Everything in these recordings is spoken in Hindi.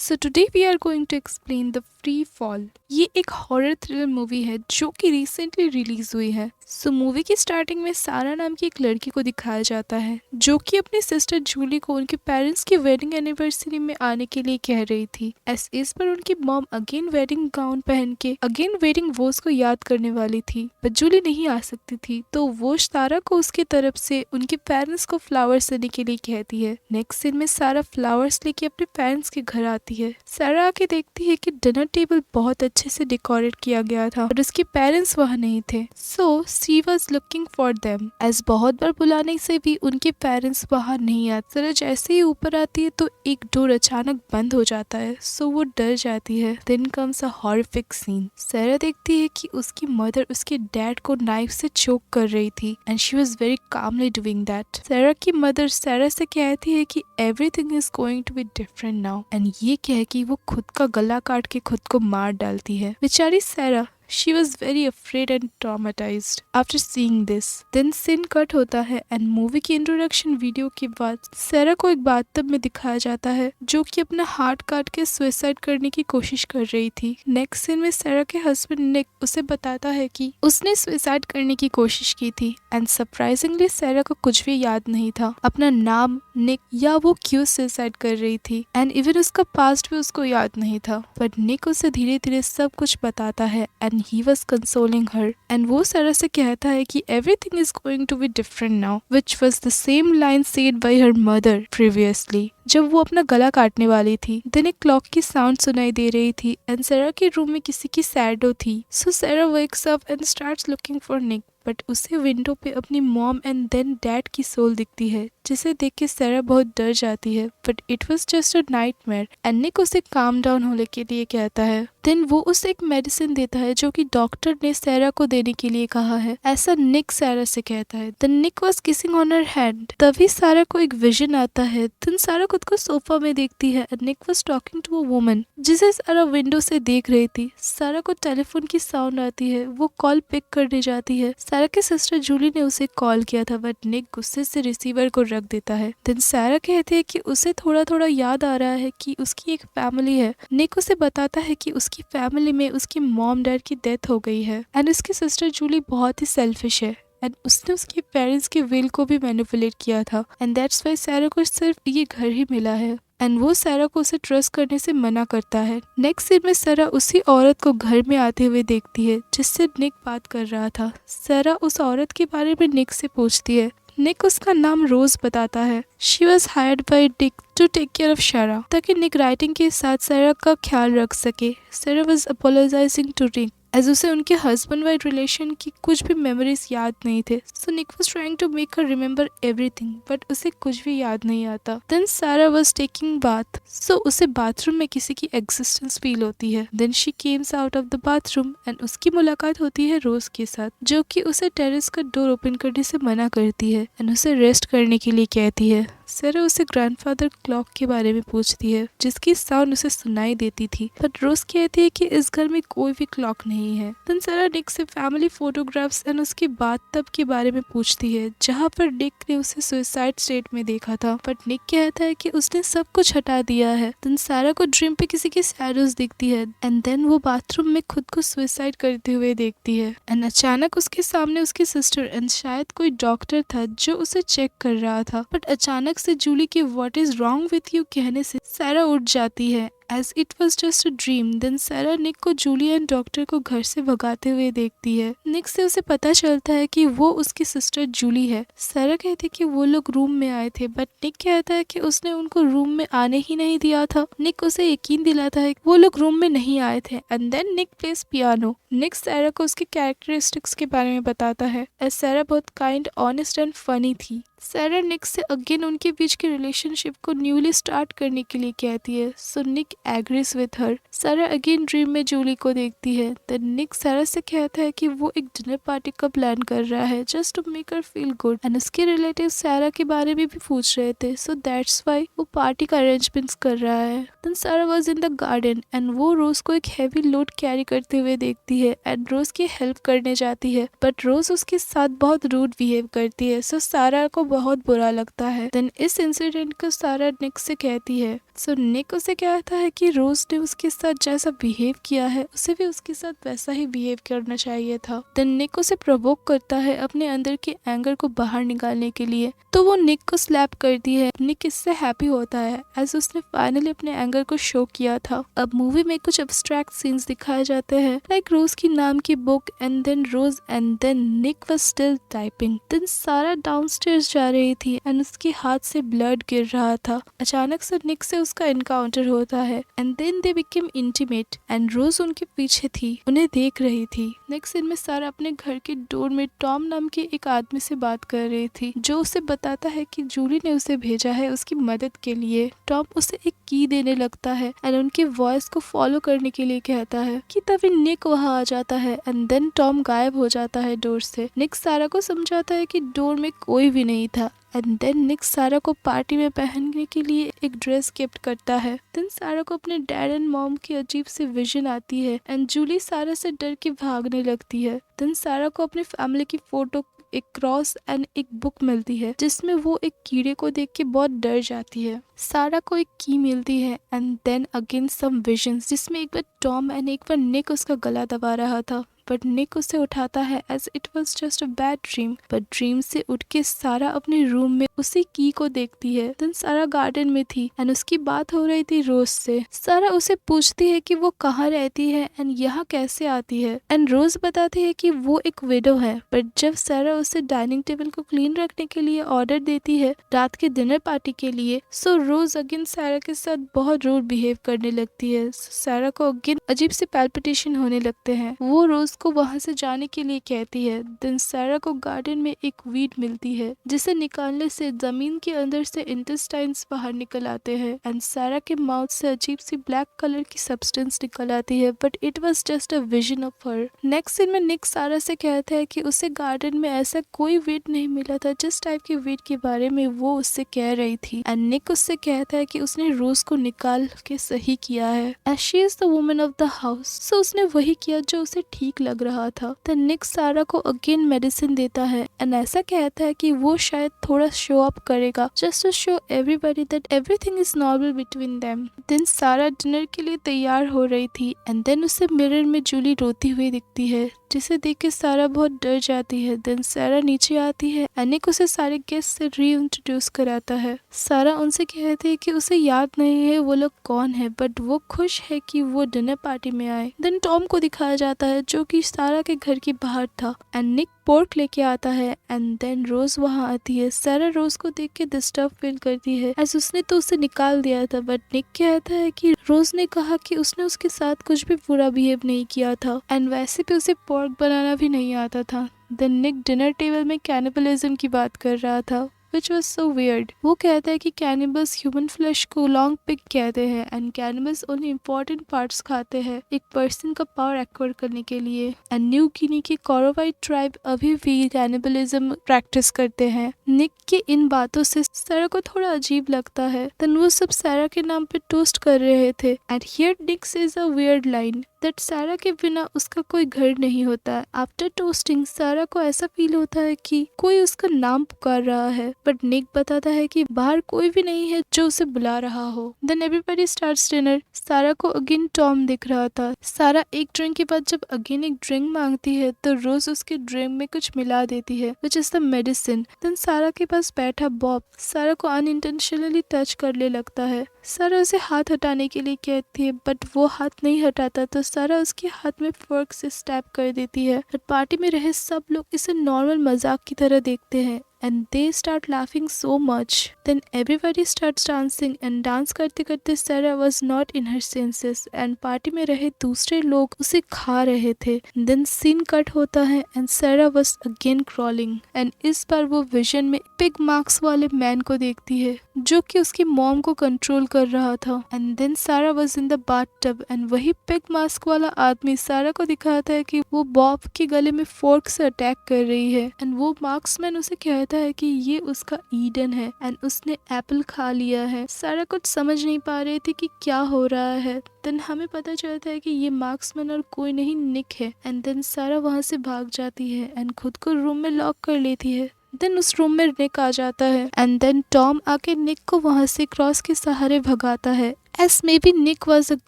So today we are going to explain The Free Fall. ये एक हॉरर थ्रिलर मूवी है जो कि रिसेंटली रिलीज हुई है। मूवी की स्टार्टिंग में सारा नाम की एक लड़की को दिखाया जाता है जो कि अपनी सिस्टर जूली को उनके पेरेंट्स की वेडिंग एनिवर्सरी में आने के लिए कह रही थी। इस पर उनकी मॉम अगेन वेडिंग गाउन पहन के अगेन वेडिंग वोज को याद करने वाली थी, बट जूली नहीं आ सकती थी, तो वो सारा को उसकी तरफ से उनके पेरेंट्स को फ्लावर्स देने के लिए कहती है। नेक्स्ट सीन में सारा फ्लावर्स लेके अपने पेरेंट्स के घर आती है। सारा आके देखती है कि डिनर टेबल बहुत अच्छे से डेकोरेट किया गया था और उसके पेरेंट्स वहाँ नहीं थे। So she was looking for them. As बहुत बार बुलाने से भी उनके पेरेंट्स वहाँ नहीं आते। सारा जैसे ही ऊपर आती है तो एक डोर अचानक बंद हो जाता है, सो वो डर जाती है। Then comes a horrific scene. Sarah देखती है कि उसकी मदर उसके डैड को नाइफ से चोक कर रही थी and she was very calmly doing that. Sarah की मदर सारा से कहती है कि everything is going to be different now, and ये कह कि वो खुद का गला काट के खुद को मार डालती है। बेचारी सारा, she was very afraid and traumatized after seeing this. Then scene cut होता है एंड मूवी की इंट्रोडक्शन वीडियो के बाद सारा को एक बाथटब में दिखाया जाता है जो कि अपना हार्ट काट के सुसाइड करने की कोशिश कर रही थी। नेक्स्ट सीन में सारा के हस्बैंड निक उसे बताता है कि उसने सुसाइड करने की कोशिश की थी एंड सरप्राइजिंगली सारा को कुछ भी याद नहीं था, अपना नाम, निक या वो क्यों सुसाइड कर रही थी, एंड इवन उसका पास्ट भी उसको याद नहीं था। बट निक उसे धीरे धीरे सब कुछ बताता है and he was consoling her, and वो सारा से कहता है कि everything is going to be different now, which was the same line said by her mother previously जब वो अपना गला काटने वाली थी। दिन एक क्लॉक की साउंड सुनाई दे रही थी एंड सारा के रूम में किसी की शैडो थी। सो सारा wakes up and starts looking for Nick, but उसे विंडो पे अपनी मॉम एंड देन डैड की सोल दिखती है जिसे देख के सारा बहुत डर जाती है। But it was just a nightmare and Nick उसे काम डाउन होने के लिए कहता है। देन वो उसे एक मेडिसिन देता है जो कि डॉक्टर ने सारा को देने के लिए कहा है, ऐसा निक सारा से कहता है। Then Nick was kissing on her hand. तभी सारा को एक विजन आता है। देन सारा खुद को सोफा में देखती है and Nick was talking to a woman जिसे सारा विंडो से देख रही थी। सारा को टेलीफोन की साउंड आती है, वो कॉल पिक करने जाती है। सारा के सिस्टर जूली ने उसे कॉल किया था बट निक गुस्से से रिसीवर को रख देता है। देन सारा कहती है कि उसे थोड़ा थोड़ा याद आ रहा है कि उसकी एक फैमिली है। निक उसे बताता है कि उसकी फैमिली में उसकी मॉम डैड की डेथ हो गई है एंड उसकी सिस्टर जूली बहुत ही सेल्फिश है एंड उसने उसके पेरेंट्स के विल को भी मैनिपुलेट किया था एंड दैट्स वाई सारा को सिर्फ ये घर ही मिला है एंड वो सारा को उसे ट्रस्ट करने से मना करता है। नेक्स्ट सीन में सारा उसी औरत को घर में आते हुए देखती है जिससे निक बात कर रहा था। सारा उस औरत के बारे में निक से पूछती है। निक उसका नाम रोज बताता है। She was hired by Nick to take care of Sarah ताकि निक राइटिंग के साथ सारा का ख्याल रख सके। Sarah was apologising to Nick as उसे उनके हस्बैंड वाइफ रिलेशन की कुछ भी मेमोरीज याद नहीं थे। So Nick was trying to make her remember everything but उसे कुछ भी याद नहीं आता। Then Sarah was taking bath, सो उसे बाथरूम में किसी की एग्जिस्टेंस फील होती है। Then she came out of the bathroom and उसकी मुलाकात होती है रोज के साथ जो कि उसे टेरेस का डोर ओपन करने से मना करती है एंड उसे रेस्ट करने के लिए कहती है। सारा उसे ग्रैंडफादर क्लॉक के बारे में पूछती है जिसकी साउंड उसे सुनाई देती थी, बट रोज कहती है कि इस घर में कोई भी क्लॉक नहीं है। देन सारा निक से फैमिली फोटोग्राफ्स एंड उसकी बाथटब के बारे में पूछती है जहाँ पर निक ने उसे सुसाइड स्टेट में देखा था, बट निक कहता है कि उसने सब कुछ हटा दिया है। देन सारा को ड्रीम पे किसी की शैडोज दिखती है एंड देन वो बाथरूम में खुद को सुसाइड करते हुए देखती है एंड अचानक उसके सामने उसकी सिस्टर एंड शायद कोई डॉक्टर था जो उसे चेक कर रहा था, बट अचानक से जूली के what is wrong with you कहने से सारा उठ जाती है as it was just a dream. Then सारा निक को जूली एंड डॉक्टर को घर से भगाते हुए देखती है। निक से उसे पता चलता है कि वो उसकी सिस्टर जूली है। सारा कहती है कि वो लोग रूम में आए थे बट निक कहता है कि उसने उनको रूम में आने ही नहीं दिया था। निक उसे यकीन दिलाता है कि वो लोग रूम में नहीं आए थे and then Nick plays piano. Nick Sara को उसके कैरेक्टरिस्टिक्स के बारे में बताता है एज सारा बहुत काइंड, ऑनेस्ट एंड फनी थी। सारा निक से अगेन उनके बीच के रिलेशनशिप को न्यूली स्टार्ट करने के लिए कहती है। सो निक एग्रीज विथ हर। सारा अगेन ड्रीम में जूली को देखती है। देन निक सारा से कहता है कि वो एक डिनर पार्टी का प्लान कर रहा है just to make her feel good and उसके रिलेटिव सारा के बारे में भी पूछ रहे थे, सो दैट्स वाई वो पार्टी का अरेंजमेंट्स कर रहा है। Then Sarah was in the garden and वो रोज को एक हैवी लोड कैरी करते हुए देखती है एंड रोज की हेल्प करने जाती है, बट रोज उसके साथ बहुत रूड बिहेव करती है। सो सारा को बहुत बुरा लगता है। देन इस इंसिडेंट को सारा निक से कहती है। सो निक उसे कहता है कि रोज ने उसके साथ जैसा बिहेव किया है उसे भी उसके साथ वैसा ही बिहेव करना चाहिए था। देन निक उसे प्रोवोक करता है अपने अंदर के एंगर को बाहर निकालने के लिए, तो वो निक को स्लैप करती है। निक इससे हैप्पी होता है एज उसने फाइनली अपने एंगर को शो किया था। अब मूवी में कुछ एब्स्ट्रैक्ट सीन्स दिखाए जाते हैं लाइक रोज की नाम की book and then Rose and then Nick was still typing. Then Sarah downstairs जा रही थी एंड उसके हाथ से ब्लड गिर रहा था। अचानक से निक से उसका एनकाउंटर होता है and then they became intimate and Rose उनके पीछे थी, उन्हें देख रही थी। नेक्स्ट सीन में सारा अपने घर के डोर में टॉम नाम के एक आदमी से बात कर रही थी जो उसे बताता है कि जूली ने उसे भेजा है उसकी मदद के लिए। टॉम उसे एक की देने लगता है एंड उनकी वॉइस को फॉलो करने के लिए कहता है कि तभी निक वहां आ जाता है एंड देन टॉम गायब हो जाता है डोर से। निक सारा को समझाता है कि डोर में कोई भी नहीं था एंड देन निक सारा को पार्टी में पहनने के लिए एक ड्रेस गिफ्ट करता है। देन सारा को अपने डैड एंड मॉम की अजीब सी विजन आती है एंड जूली सारा से डर के भागने लगती है। देन सारा को अपनी फैमिली की फोटो, एक क्रॉस एंड एक बुक मिलती है जिसमें वो एक कीड़े को देख के बहुत डर जाती है। सारा को एक की मिलती है and then again some visions जिसमें एक बार टॉम एंड एक बार निक उसका गला दबा रहा था बट निक उसे उठाता है as it was just a bad dream. But dream से उठ के सारा अपने रूम में उसी की को देखती है। देन सारा गार्डन में थी एंड उसकी बात हो रही थी रोज से। सारा उसे पूछती है कि वो कहाँ रहती है एंड यहाँ कैसे आती है एंड रोज बताती है कि वो एक विडो है। बट जब सारा उसे डाइनिंग टेबल को क्लीन रखने के लिए ऑर्डर देती है रात के डिनर पार्टी के लिए, सो रोज अगेन सारा के साथ बहुत रूड बिहेव करने लगती है। सारा को अगेन अजीब से पैल्पिटेशन होने लगते हैं। वो रोज को वहां से जाने के लिए कहती है। देन सारा को गार्डन में एक वीड मिलती है जिसे निकालने से जमीन के अंदर से इंटेस्टाइन्स बाहर निकल आते हैं एंड सारा के माउथ से अजीब सी ब्लैक कलर की सब्सटेंस निकल आती है but it was just a vision of her. Next scene में निक सारा से कहता है कि उसे गार्डन में ऐसा कोई वीड नहीं मिला था जिस टाइप के वीड के बारे में वो उससे कह रही थी एंड निक उससे कहता है कि उसने रोज को निकाल के सही किया है as she is the woman of the house, so उसने वही किया जो उसे ठीक लग रहा था। तो निक सारा को अगेन मेडिसिन देता है एंड ऐसा कहता है कि वो शायद थोड़ा शो अप करेगा just to show everybody that everything is normal between them. Then Sarah dinner के लिए तैयार हो रही थी एंड देन उसे मिरर में जूली रोती हुई दिखती है जिसे देख के सारा बहुत डर जाती है। देन सारा नीचे आती है एंड निक उसे सारे गेस्ट से रीइंट्रोड्यूस कराता है। सारा उनसे कहती है कि उसे याद नहीं है वो लोग कौन है बट वो खुश है कि वो डिनर पार्टी में आए। देन टॉम को दिखाया जाता है जो कि सारा के घर के बाहर था एंड निक पोर्क लेके आता है एंड देन रोज वहां आती है। सारा रोज को देख के डिस्टर्ब फील करती है एज उसने तो उसे निकाल दिया था बट निक कहता है कि रोज ने कहा कि उसने उसके साथ कुछ भी बुरा बिहेव नहीं किया था एंड वैसे भी उसे पोर्क बनाना भी नहीं आता था। देन निक डिनर टेबल में कैनिबलिज्म की बात कर रहा था which was so weird। वो कहता है कि कैनिबल्स ह्यूमन फ्लैश को लॉन्ग पिग कहते हैं and cannibals only important parts खाते हैं एक पर्सन का पावर एक्वायर करने के लिए एंड न्यू गिनी की कोरोवाइट ट्राइब अभी भी कैनिबलिज्म प्रैक्टिस करते हैं। निक की इन बातों से सारा को थोड़ा अजीब लगता है। देन वो सब सारा के नाम पे टोस्ट कर रहे थे and here Nick says a weird line that Sarah के बिना उसका कोई घर नहीं होता। आफ्टर टोस्टिंग सारा को ऐसा फील होता है कि कोई उसका नाम पुकार रहा है बट निक बताता है कि बाहर कोई भी नहीं है जो उसे बुला रहा हो। Then everybody starts dinner. Sarah को अगेन टॉम दिख रहा था। सारा एक ड्रिंक के बाद जब अगेन एक ड्रिंक मांगती है तो रोज उसके ड्रिंक में कुछ मिला देती है which is the medicine. Then Sarah के पास बैठा बॉब सारा को अनइंटेंशनली टच करने लगता है। सारा उसे हाथ हटाने के लिए कहती है बट वो हाथ नहीं हटाता तो सारा उसके हाथ में फोर्क से स्टैब कर देती है। बट पार्टी में रहे सब लोग इसे नॉर्मल मजाक की तरह देखते हैं and they start laughing so much. Then everybody starts dancing and dance करते करते सारा was not in her senses and party में रहे दूसरे लोग उसे खा रहे थे। Then scene कट होता है and सारा was again crawling and इस बार वो विजन में पिग मार्क्स वाले मैन को देखती है जो कि उसकी मॉम को कंट्रोल कर रहा था। And then Sarah was in the bathtub and वही पिग मास्क वाला आदमी सारा को दिखाता है कि वो बॉब के गले में फोर्क से अटैक कर रही है एंड वो मार्क्समैन उसे कहता है कि ये उसका ईडन है एंड उसने एप्पल खा लिया है। सारा कुछ समझ नहीं पा रही थी कि क्या हो रहा है। देन हमें पता चलता है कि ये मार्क्समैन और कोई नहीं निक है एंड देन सारा वहां से भाग जाती है एंड खुद को रूम में लॉक कर लेती है। देन उस रूम में निक आ जाता है एंड देन टॉम आके निक को वहां से क्रॉस के सहारे भगाता है as maybe Nick was a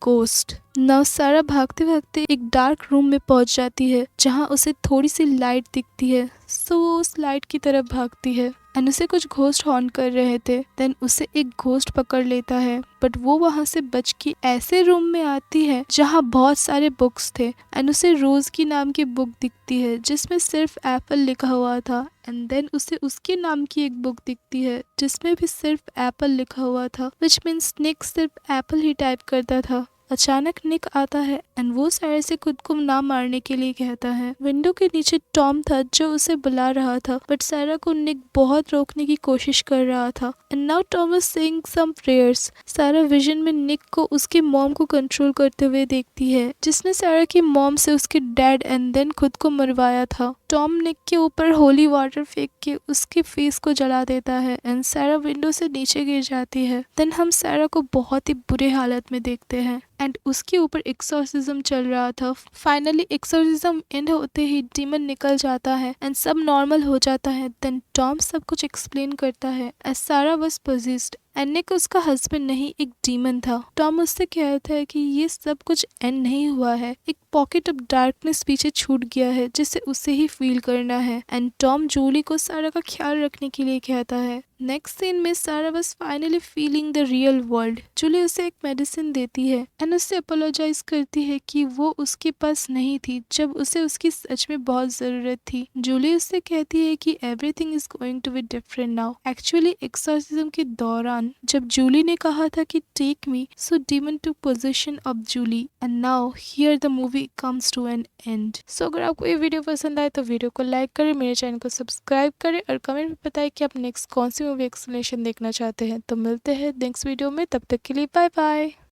ghost. Now Sarah भागते भागते एक डार्क रूम में पहुंच जाती है जहां उसे थोड़ी सी लाइट दिखती है, सो वो उस लाइट की तरफ भागती है एंड उसे कुछ घोस्ट हॉन्ट कर रहे थे। देन उसे एक घोस्ट पकड़ लेता है बट वो वहां से बच के ऐसे रूम में आती है जहां बहुत सारे बुक्स थे एंड उसे रोज की नाम की बुक दिखती है जिसमें सिर्फ एप्पल लिखा हुआ था एंड देन उसे उसके नाम की एक बुक दिखती है जिसमें भी सिर्फ एप्पल लिखा हुआ था, विच मीन्स निक सिर्फ एप्पल ही टाइप करता था। अचानक निक आता है एंड वो सारा से खुद को ना मारने के लिए कहता है। विंडो के नीचे टॉम था जो उसे बुला रहा था बट सारा को निक बहुत रोकने की कोशिश कर रहा था and now Tom is saying some prayers. Sarah vision में निक को उसके मॉम को कंट्रोल करते हुए देखती है जिसने सारा की मॉम से उसके डैड एंड देन खुद को मरवाया था। टॉम निक के ऊपर होली वाटर फेंक के उसके फेस को जला देता है एंड सारा विंडो से नीचे गिर जाती है। देन हम सारा को बहुत ही बुरे हालत में देखते हैं एंड उसके ऊपर एक्सोर्सिज्म चल रहा था। फाइनली एक्सोर्सिज्म एंड होते ही डीमन निकल जाता है एंड सब नॉर्मल हो जाता है। देन टॉम सब कुछ एक्सप्लेन करता है एज सारा वाज पोजेस्ड एंड निक उसका हस्बैंड नहीं एक डीमन था। टॉम उससे कहता है कि ये सब कुछ एंड नहीं हुआ है, एक पॉकेट ऑफ डार्कनेस पीछे छूट गया है जिसे उसे ही फील करना है एंड टॉम जूली को सारा का ख्याल रखने के लिए कहता है। नेक्स्ट सीन में सारा बस finally feeling the real world. Julie उसे एक मेडिसिन देती है एंड उससे अपोलोजाइज करती है कि वो उसके पास नहीं थी जब उसे उसकी सच में बहुत जरूरत थी। जूली उससे कहती है कि everything is going to be different now. Actually exorcism के दौरान जब जूली ने कहा था कि take me, so demon took position of Julie and now here the movie comes to an end. So अगर आपको ये वीडियो पसंद आए तो वीडियो को लाइक करें, मेरे चैनल को सब्सक्राइब करें और कमेंट में बताएं कि आप नेक्स्ट कौन सी मूवी एक्सप्लेनेशन देखना चाहते हैं। तो मिलते हैं नेक्स्ट वीडियो में, तब तक के लिए बाय बाय।